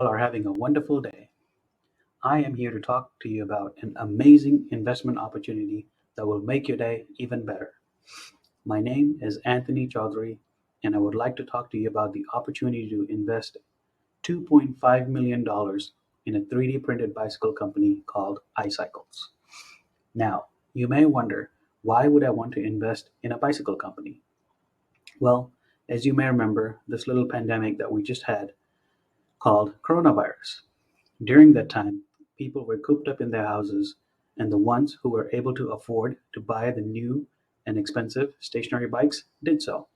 Are having a wonderful day. I am here to talk to you about an amazing investment opportunity that will make your day even better. My name is Anthony Chaudhary, and I would like to talk to you about the opportunity to invest $2.5 million dollars in a 3D printed bicycle company called iCycles. Now, you may wonder, why would I want to invest in a bicycle company? Well, as you may remember, this little pandemic that we just had called coronavirus. During that time, people were cooped up in their houses, and the ones who were able to afford to buy the new and expensive stationary bikes did so,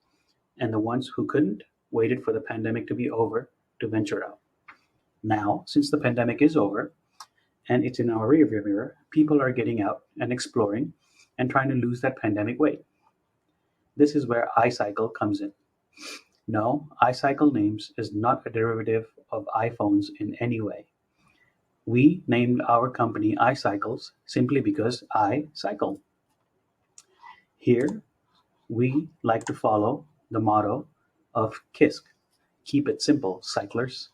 and the ones who couldn't waited for the pandemic to be over to venture out. Now, since the pandemic is over and it's in our rearview mirror, people are getting out and exploring and trying to lose that pandemic weight. This is where iCycle comes in. No, iCycle names is not a derivative of iPhones in any way. We named our company iCycles simply because I cycle. Here, we like to follow the motto of KISS, keep it simple, cyclers.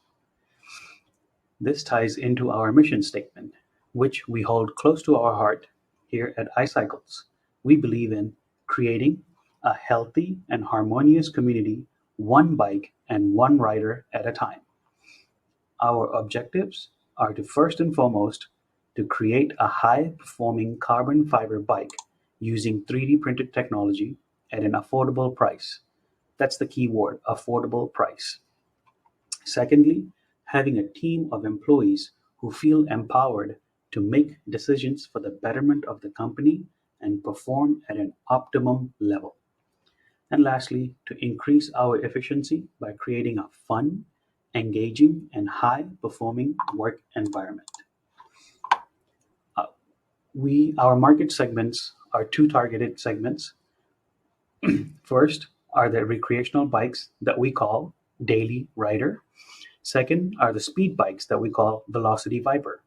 This ties into our mission statement, which we hold close to our heart here at iCycles. We believe in creating a healthy and harmonious community, one bike and one rider at a time. Our objectives are to first and foremost to create a high-performing carbon fiber bike using 3D printed technology at an affordable price. That's the key word, affordable price. Secondly, having a team of employees who feel empowered to make decisions for the betterment of the company and perform at an optimum level. And lastly, to increase our efficiency by creating a fun, engaging, and high-performing work environment. Uh, our market segments are two targeted segments. First are the recreational bikes that we call Daily Rider. Second are the speed bikes that we call Velocity Viper.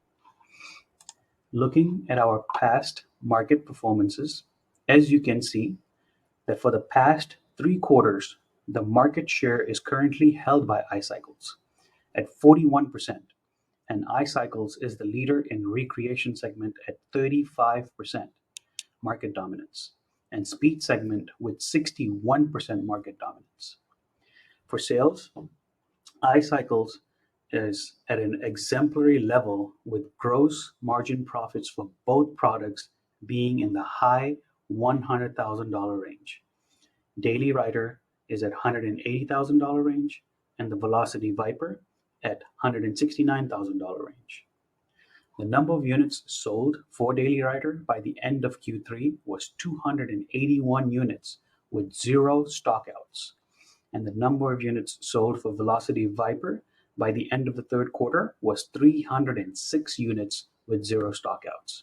Looking at our past market performances, as you can see that for the past 3 quarters, the market share is currently held by iCycles at 41%, and iCycles is the leader in recreation segment at 35% market dominance, and speed segment with 61% market dominance. For sales, iCycles is at an exemplary level with gross margin profits for both products being in the high $100,000 range. Daily Rider is at $180,000 range, and the Velocity Viper at $169,000 range. The number of units sold for Daily Rider by the end of Q3 was 281 units with zero stockouts, and the number of units sold for Velocity Viper by the end of the third quarter was 306 units with zero stockouts,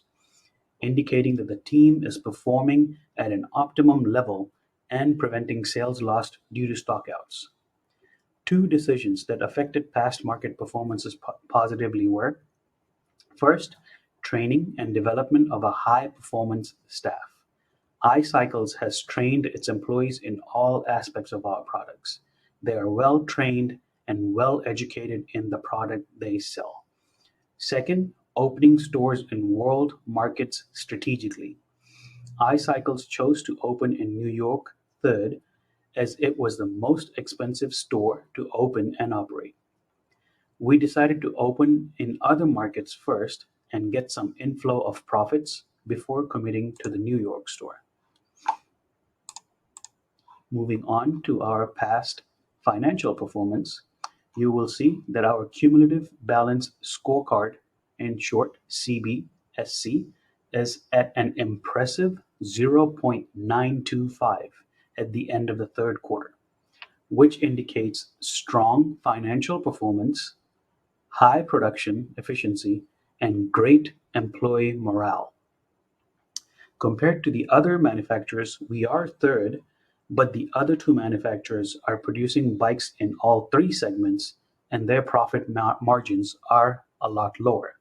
indicating that the team is performing at an optimum level and preventing sales lost due to stockouts. Two decisions that affected past market performances positively were: first, training and development of a high-performance staff. iCycles has trained its employees in all aspects of our products. They are well trained and well educated in the product they sell. Second, opening stores in world markets strategically. iCycles chose to open in New York third as it was the most expensive store to open and operate. We decided to open in other markets first and get some inflow of profits before committing to the New York store. Moving on to our past financial performance, you will see that our cumulative balance scorecard, in short CBSC, is at an impressive 0.925 at the end of the third quarter, which indicates strong financial performance, high production efficiency, and great employee morale. Compared to the other manufacturers, we are third, but the other two manufacturers are producing bikes in all three segments, and their profit margins are a lot lower.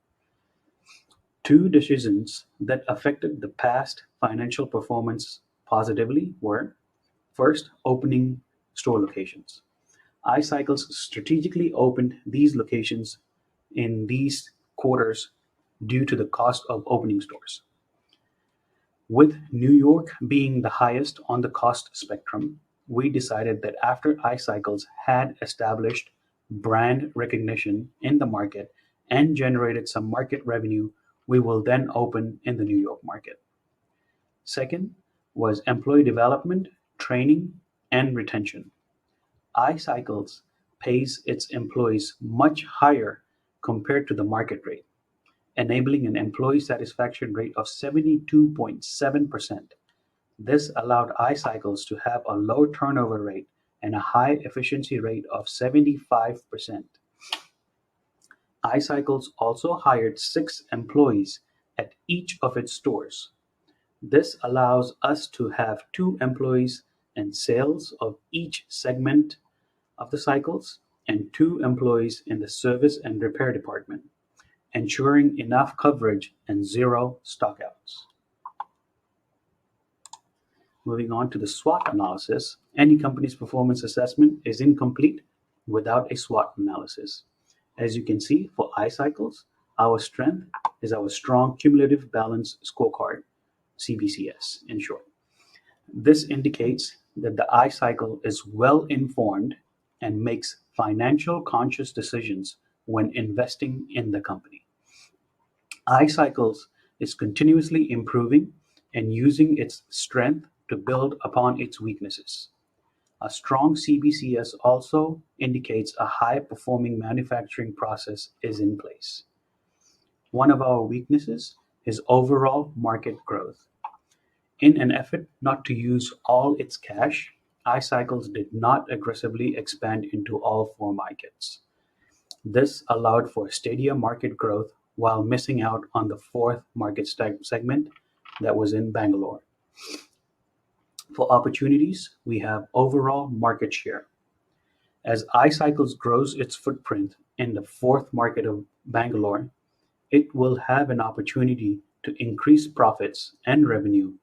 Two decisions that affected the past financial performance positively were: first, opening store locations. iCycles strategically opened these locations in these quarters due to the cost of opening stores. With New York being the highest on the cost spectrum, we decided that after iCycles had established brand recognition in the market and generated some market revenue, we will then open in the New York market. Second was employee development, training, and retention. iCycles pays its employees much higher compared to the market rate, enabling an employee satisfaction rate of 72.7%. This allowed iCycles to have a low turnover rate and a high efficiency rate of 75%. iCycles also hired 6 employees at each of its stores. This allows us to have 2 employees in sales of each segment of the cycles and 2 employees in the service and repair department, ensuring enough coverage and 0 stockouts. Moving on to the SWOT analysis, any company's performance assessment is incomplete without a SWOT analysis. As you can see, for iCycles, our strength is our strong cumulative balance scorecard, CBCS in short. This indicates that the iCycle is well informed and makes financial conscious decisions when investing in the company. iCycles is continuously improving and using its strength to build upon its weaknesses. A strong CBCS also indicates a high-performing manufacturing process is in place. One of our weaknesses is overall market growth. In an effort not to use all its cash, iCycles did not aggressively expand into all 4 markets. This allowed for steadier market growth while missing out on the 4th market segment that was in Bangalore. For opportunities, we have overall market share. As iCycles grows its footprint in the 4th market of Bangalore, it will have an opportunity to increase profits and revenue.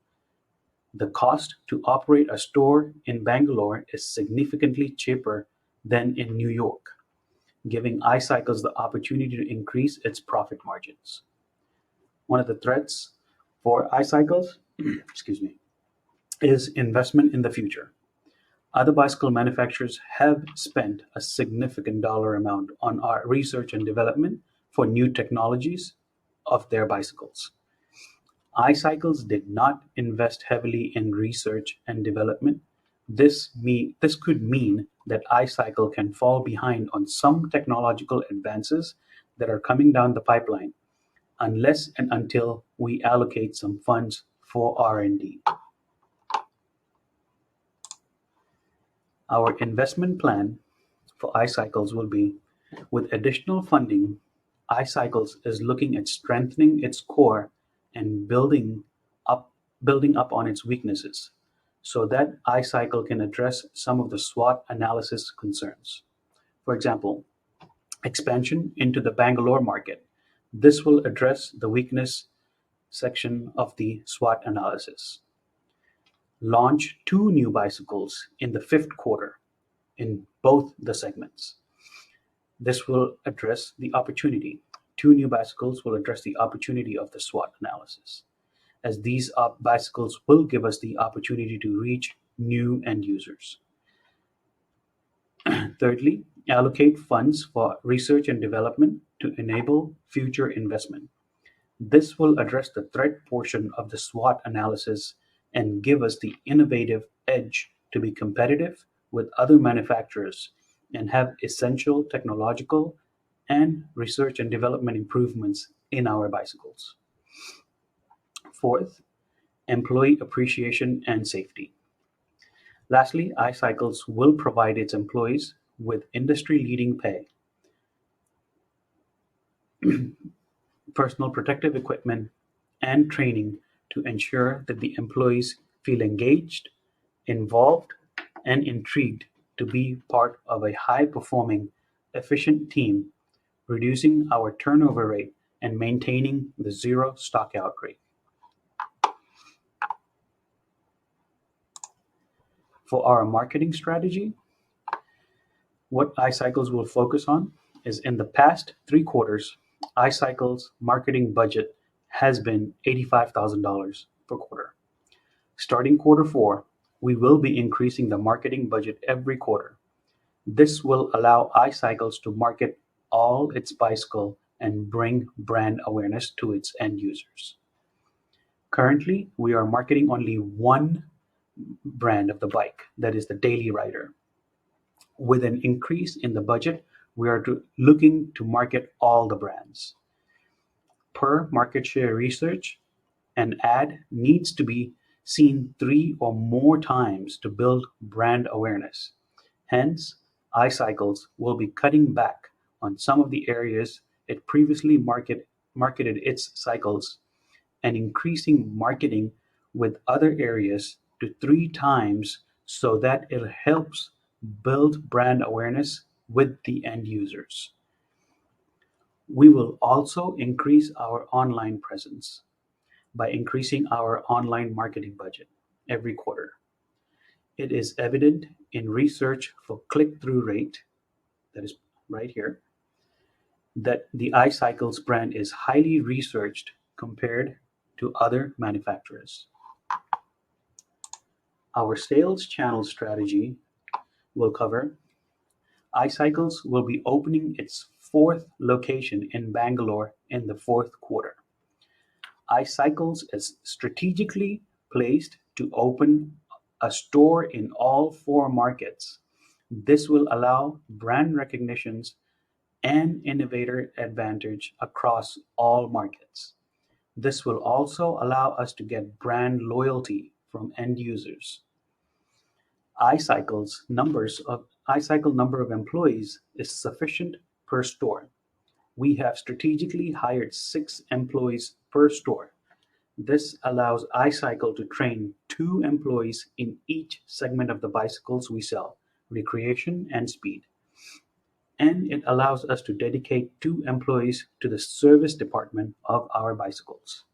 The cost to operate a store in Bangalore is significantly cheaper than in New York, giving iCycles the opportunity to increase its profit margins. One of the threats for iCycles, excuse me, is investment in the future. Other bicycle manufacturers have spent a significant dollar amount on our research and development for new technologies of their bicycles. iCycles did not invest heavily in research and development. This could mean that iCycle can fall behind on some technological advances that are coming down the pipeline unless and until we allocate some funds for R&D. Our investment plan for iCycles will be, with additional funding, iCycles is looking at strengthening its core and building up on its weaknesses so that iCycle can address some of the SWOT analysis concerns. For example, expansion into the Bangalore market. This will address the weakness section of the SWOT analysis. Launch 2 new bicycles in the 5th quarter in both the segments. This will address the opportunity. 2 new bicycles will address the opportunity of the SWOT analysis, as these bicycles will give us the opportunity to reach new end users. Thirdly, allocate funds for research and development to enable future investment. This will address the threat portion of the SWOT analysis and give us the innovative edge to be competitive with other manufacturers and have essential technological and research and development improvements in our bicycles. Fourth, employee appreciation and safety. Lastly, iCycles will provide its employees with industry-leading pay, personal protective equipment, and training to ensure that the employees feel engaged, involved, and intrigued to be part of a high-performing, efficient team, reducing our turnover rate and maintaining the 0 stockout rate. For our marketing strategy, what iCycles will focus on is in the past 3 quarters, iCycle's marketing budget has been $85,000 per quarter. Starting quarter four, we will be increasing the marketing budget every quarter. This will allow iCycles to market all its bicycle and bring brand awareness to its end users. Currently, we are marketing only one brand of the bike, that is the Daily Rider. With an increase in the budget, we are looking to market all the brands. Per market share research, an ad needs to be seen 3 or more times to build brand awareness. Hence, iCycles will be cutting back on some of the areas it previously marketed its cycles and increasing marketing with other areas to 3 times so that it helps build brand awareness with the end users. We will also increase our online presence by increasing our online marketing budget every quarter. It is evident in research for click-through rate, that is right here, that the iCycles brand is highly researched compared to other manufacturers. Our sales channel strategy will cover iCycles will be opening its fourth location in Bangalore in the fourth quarter. iCycles is strategically placed to open a store in all 4 markets. This will allow brand recognitions and innovator advantage across all markets. This will also allow us to get brand loyalty from end users. iCycle number of employees is sufficient per store. We have strategically hired 6 employees per store. This allows iCycle to train 2 employees in each segment of the bicycles we sell, recreation and speed. And it allows us to dedicate 2 employees to the service department of our bicycles.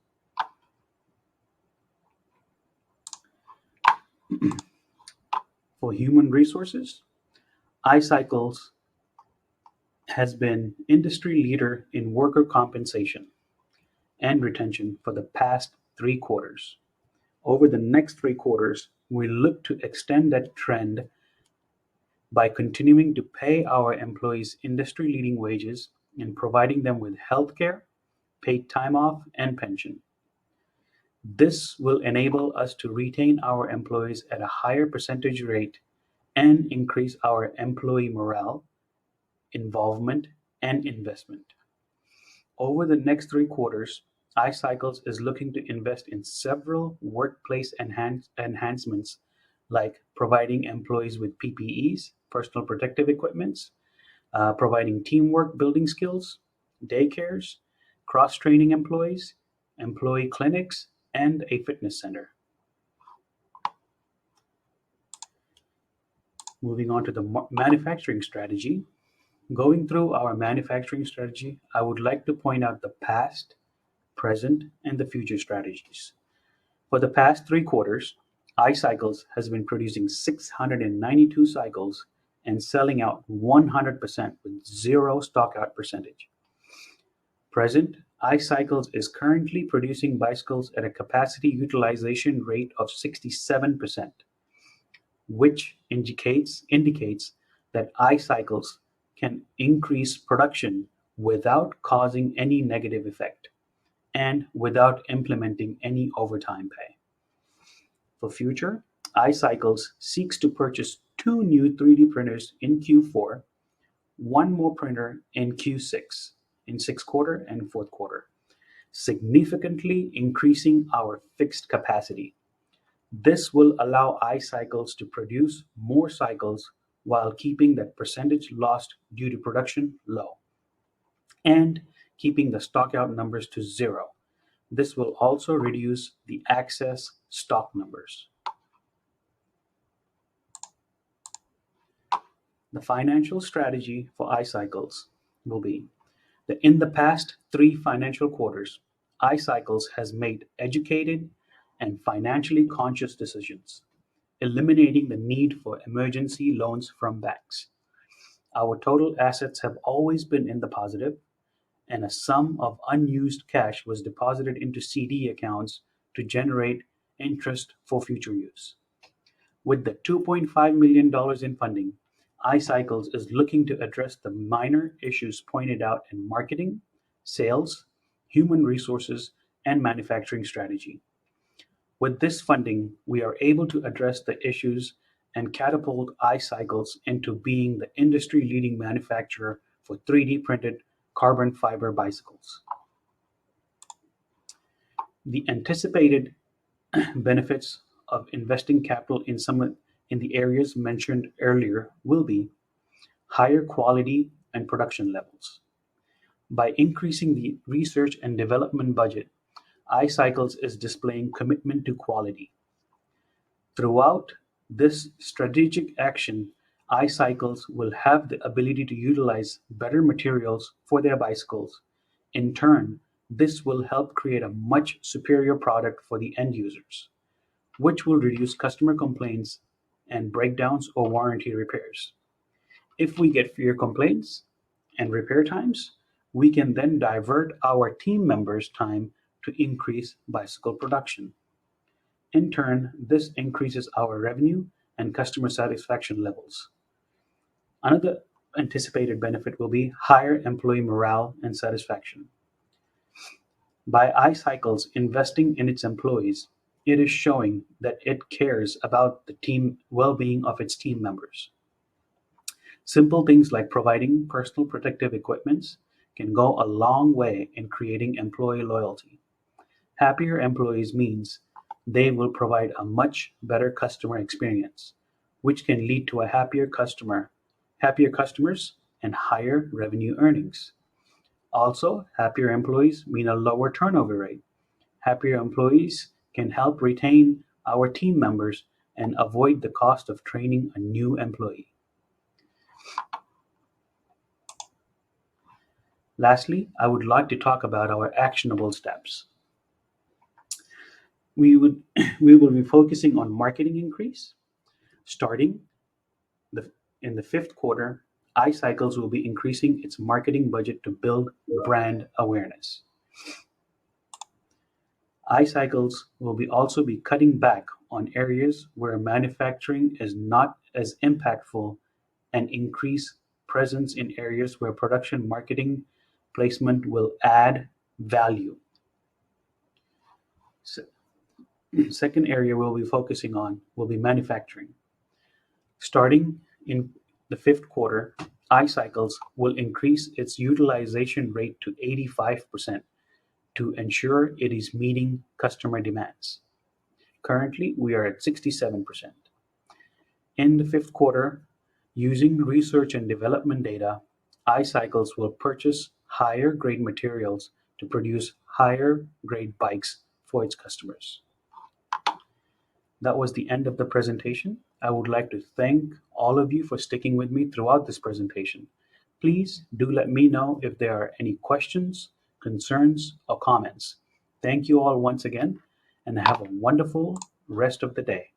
For human resources, iCycles has been industry leader in worker compensation and retention for the past 3 quarters. Over the next 3 quarters, we look to extend that trend by continuing to pay our employees industry-leading wages and providing them with healthcare, paid time off, and pension. This will enable us to retain our employees at a higher percentage rate and increase our employee morale, involvement, and investment. Over the next 3 quarters, iCycles is looking to invest in several workplace enhancements like providing employees with PPEs, personal protective equipments, providing teamwork building skills, daycares, cross-training employees, employee clinics, and a fitness center. Moving on to the manufacturing strategy. Going through our manufacturing strategy, I would like to point out the past, present, and the future strategies. For the past 3 quarters, iCycles has been producing 692 cycles and selling out 100% with 0 stockout percentage. Present, iCycles is currently producing bicycles at a capacity utilization rate of 67%, which indicates that iCycles can increase production without causing any negative effect and without implementing any overtime pay. For future, iCycles seeks to purchase 2 new 3D printers in Q4, 1 more printer in Q6, in 6th quarter and 4th quarter, significantly increasing our fixed capacity. This will allow iCycles to produce more cycles while keeping that percentage lost due to production low and keeping the stockout numbers to 0. This will also reduce the excess stock numbers. The financial strategy for iCycles will be that in the past 3 financial quarters, iCycles has made educated and financially conscious decisions, eliminating the need for emergency loans from banks. Our total assets have always been in the positive, and a sum of unused cash was deposited into CD accounts to generate interest for future use. With the $2.5 million in funding, iCycles is looking to address the minor issues pointed out in marketing, sales, human resources, and manufacturing strategy. With this funding, we are able to address the issues and catapult iCycles into being the industry-leading manufacturer for 3D printed carbon fiber bicycles. The anticipated benefits of investing capital in the areas mentioned earlier will be higher quality and production levels. By increasing the research and development budget, iCycles is displaying commitment to quality. Throughout this strategic action, iCycles will have the ability to utilize better materials for their bicycles. In turn, this will help create a much superior product for the end users, which will reduce customer complaints and breakdowns or warranty repairs. If we get fewer complaints and repair times, we can then divert our team members' time to increase bicycle production. In turn, this increases our revenue and customer satisfaction levels. Another anticipated benefit will be higher employee morale and satisfaction. By iCycles investing in its employees, it is showing that it cares about the team well-being of its team members. Simple things like providing personal protective equipment can go a long way in creating employee loyalty. Happier employees means they will provide a much better customer experience, which can lead to happier customers, and higher revenue earnings. Also, happier employees mean a lower turnover rate. Happier employees can help retain our team members and avoid the cost of training a new employee. Lastly, I would like to talk about our actionable steps. We would we will be focusing on marketing increase. Starting the, in the fifth quarter, iCycles will be increasing its marketing budget to build brand awareness. iCycles will also be cutting back on areas where manufacturing is not as impactful and increase presence in areas where production marketing placement will add value. Second area we'll be focusing on will be manufacturing. Starting in the fifth quarter, iCycles will increase its utilization rate to 85% to ensure it is meeting customer demands. Currently, we are at 67%. In the fifth quarter, using research and development data, iCycles will purchase higher grade materials to produce higher grade bikes for its customers. That was the end of the presentation. I would like to thank all of you for sticking with me throughout this presentation. Please do let me know if there are any questions, concerns, or comments. Thank you all once again, and have a wonderful rest of the day.